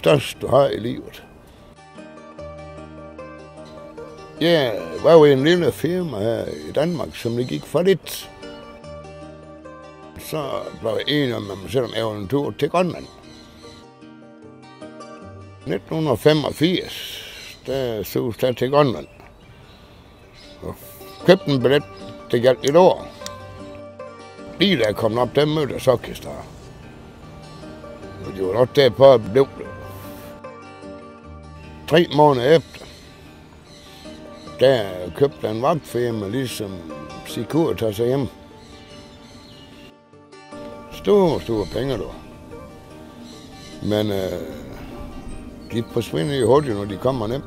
største, du har i livet. Jeg var jo i en lille firma her i Danmark, som det gik for lidt. Så blev jeg enig om, at man selv lavede en tur til Grønland. 1985, der så jeg til Grønland. Og købte en billet, det galt et år. Lige da jeg kom op, der mødte jeg Socky Star. Og det var nok derpå, at blev det. 3 måneder efter, der købte en vagtfirma, ligesom Securitas sig hjem. Store penge, du. Men de forsvinder jo hurtigt, når de kommer nemt.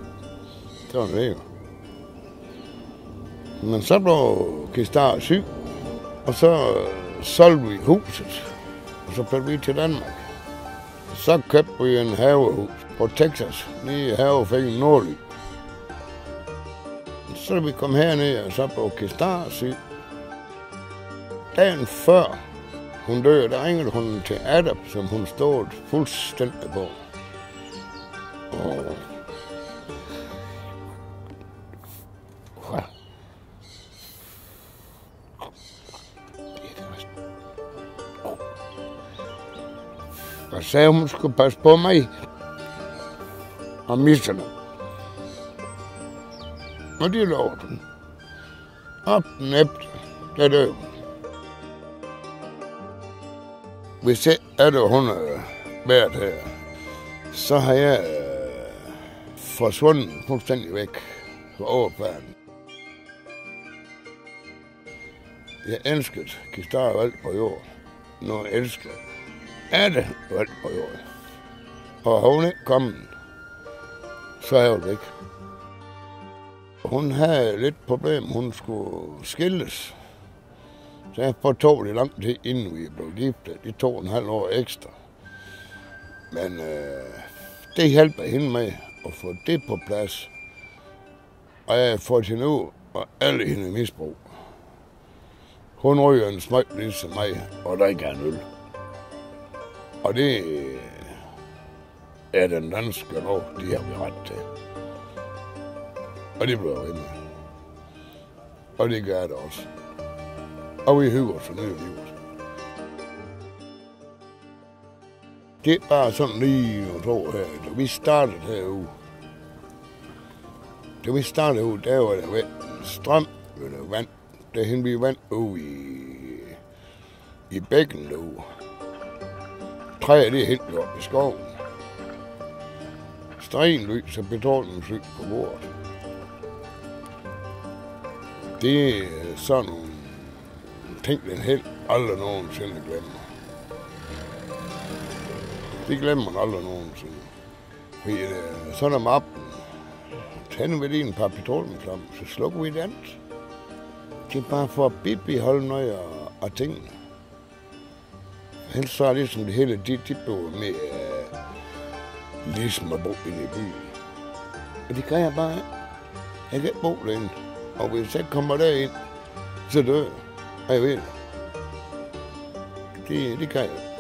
Det var det jo. Men så blev Kistar syg, og så solgte vi huset, og så blev vi til Danmark. Så købte vi en havehus på Texas, lige i havefængen Nordly. Så vi kom herned, og så blev Kistar syg. Dagen før hun døde, der ringede hun til Adam, som hun stod fuldstændig på. Og sagde, hun skulle passe på mig og misterne. Og det lovede hun. Op den efter, der døde hun. Hvis jeg hun været her, så har jeg forsvundet fuldstændig væk fra overfladen. Jeg elskede Kistar og alt på jord. Når jeg elskede Ada og alt på jord. Og hun ikke kommet, så er jeg væk. Hun havde lidt problem, hun skulle skilles. Så jeg tog det lang tid, inden vi blev giftet. Det tog 1,5 år ekstra. Men det hjælper hende med at få det på plads. Og jeg har fået hende ud og alle hende misbrug. Hun ryger en smøg ligesom mig, og der ikke er en øl. Og det er den danske lov, de har vi ret til. Og det bliver ved med. Og det gør det også. Og vi hygger os ned i livet. Det er bare sådan lige at tro her. Da vi startede herude, der var der strøm, eller vand. Der hende vi vand ude i bækken derude. Træet det er helt op i skoven. Strenlys og betonlys på bordet. Det er sådan nogle ting, den helt aldrig nogensinde glemmer. Det glemmer man aldrig nogensinde. Fordi sådan om aftenen, tænder vi lige en par petroleumflammer, så slukker vi den. Det er bare for at bibeholde noget af tingene. Helst så er det ligesom det hele, de blev med ligesom at bo inde i byen. Og det kan jeg bare ikke. Jeg kan ikke bo derinde. Og hvis jeg kommer derind, så dør jeg. Og jeg ved det. Det kan jeg.